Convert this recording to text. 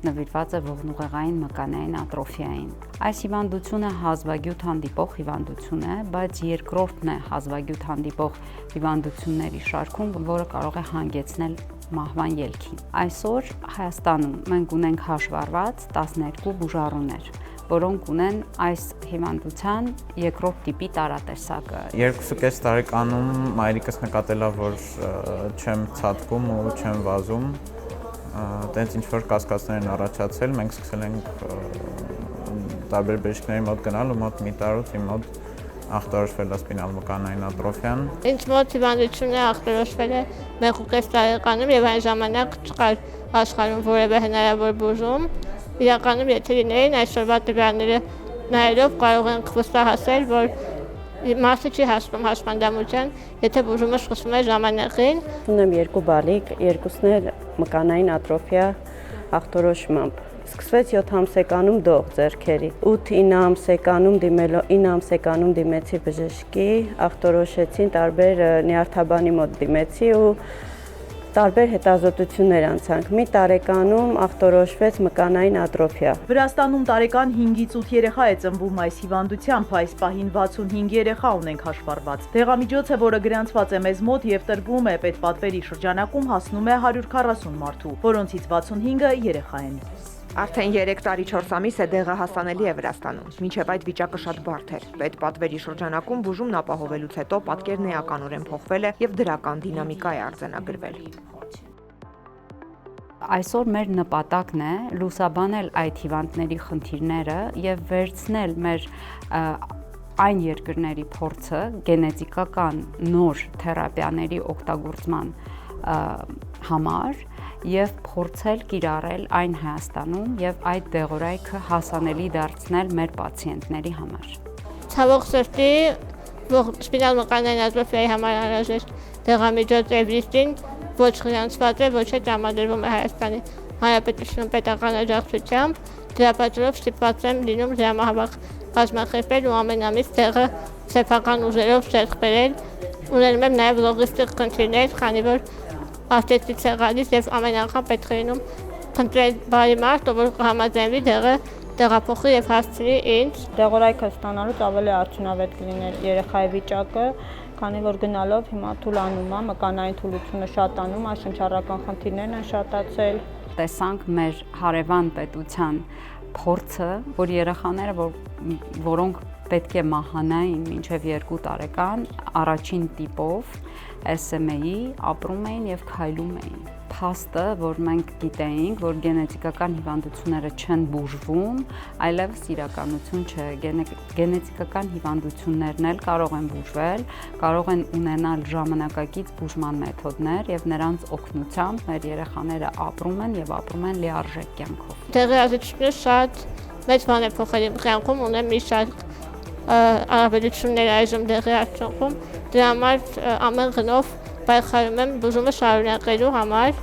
նվիրված է ողնուղեղային մկանային ատրոֆիային։ Այս հիվանդությունը հազվագյուտ հանդիպող հիվանդություն է, բայց երկրորդն է հազվագյուտ հանդիպող հիվանդությունների շարքում, որը կարող է հանգեցնել մահվան ելքին։ Այսօր Հայաստանում մենք ունենք հաշվառված 12 բուժառուներ, որոնք ունեն այս հիվանդության երկրորդ տիպի տարատեսակը։ 2.5 տարեկանում մայրիկս նկատելա, որ չեմ ցատկում ու չեմ վազում, տենց ինչ-որ կասկածներ են առաջացել, մենք սկսել ենք տարբեր բժիշկների մոտ գնալ ու մոտ մի տարուց իմ մոտ ախտորոշվել է սպինալ մկանային ատրոֆիան։ Ինձ մոտ հիվանդությունը ախտորոշվել է 1.5 տարեկանում եւ այն ժամանակ չկար աշխարհում որևէ հնարավոր բուժում։ Իրականում եթե լինեին այսօրվա տվյալները նայելով կարող ենք վստահել, որ մարդը չի հասնում հաշմանդամության, եթե բուժումը սկսվում է ժամանակին։ Ունեմ 2 բալիկ, երկուսն էլ մկանային ատրոֆիա ախտորոշմամբ։ Սկսվեց 7 ամսեկանում դող ձեռքերի, 9 ամսեկանում դիմեցի բժշկի, ախտորոշեցին տարբեր նյարդաբանի մոտ դիմեցի ու տարբեր հետազոտություններ անցանք։ Մի տարեկանում ախտորոշվեց մկանային ատրոֆիա։ Վրաստանում տարեկան 5-ից 8 երեխա է ծնվում այս հիվանդությամբ, այս պահին 65 երեխա ունենք հաշվառված։ Դեղամիջոցը, որը գրանցված է մեզ մոտ եւ տրվում է պետպատվերի շրջանակում, հասնում է 140 մարդու, որոնցից 65-ը երեխա են։ Արդեն 3 տարի 4 ամիս է դեղը հասանելի է Վրաստանում, մինչև այդ վիճակը շատ բարդ էր։ Պետպատվերի շրջանակում բուժումն ապահովելուց հետո պատկերն էականորեն փոխվել է եւ դրական դինամիկա է արձանագրվել։ Այսօր մեր նպատակն է լուսաբանել այդ հիվանդների խնդիրները եւ վերցնել մեր այն երկրների փորձը գենետիկական նոր թերապիաների օգտագործման համար եւ փորձել կիրառել այն Հայաստանում եւ այդ դեղորայքը հասանելի դարձնել մեր պացիենտների համար։ Ցավոք սրտի սպինալ մկանային ատրոֆիայի համար անհրաժեշտ դեղամիջոց Էվրիստին ոչ գրանցված է, ոչ է տրամադրվում է Հայաստանի Հանրապետությունում պետական աջակցությամբ, դրա պատճառով ստիպված եմ լինում դրամահավաք կազմակերպել ու ամեն ամիս դեղը սեփական ուժերով ձեռք բերել։ Ունենում եմ նաեւ լոգիստիկ խնդիրներ, քանի որ արտեցից է գալիս եւ ամեն անգամ պետք է լինում խնդրել բարի մարդ, որ կհամաձայնվի դեղը տեղափոխի եւ հասցնի ինձ։ Դեղորայքը ստանալուց ավելի արդյունավետ կլիներ երեխայի վիճակը, քանի որ գնալով հիմա թուլանում է, մկանային թուլությունը շատանում, աշնչառական խնդիրներն են շատացել։ Տեսանք մեր հարևան պետության փորձը, որ երեխաները, որոնք պետք է մահանային մինչև 2 տարեկան, առաջին տիպով SMA-ի ապրում էին եւ քայլում էին։ Փաստը, որ մենք գիտեինք, որ գենետիկական հիվանդությունները չեն բուժվում, այլևս իրականություն չէ։ Գենետիկական հիվանդություններն էլ կարող են բուժվել, կարող են ունենալ ժամանակակից բուժման մեթոդներ եւ նրանց օգնությամբ մեր երեխաները ապրում են եւ ապրում են լիարժեք կյանքով։ Դեղի ազդեցությունը շատ մեծ բան է փոխել իմ կյանքում, ունեմ մի շարք առավելություններ այժմ դեղի արդյունքում, դրա համար ամեն գնով պայքարում եմ բուժումը շարունակելու համար։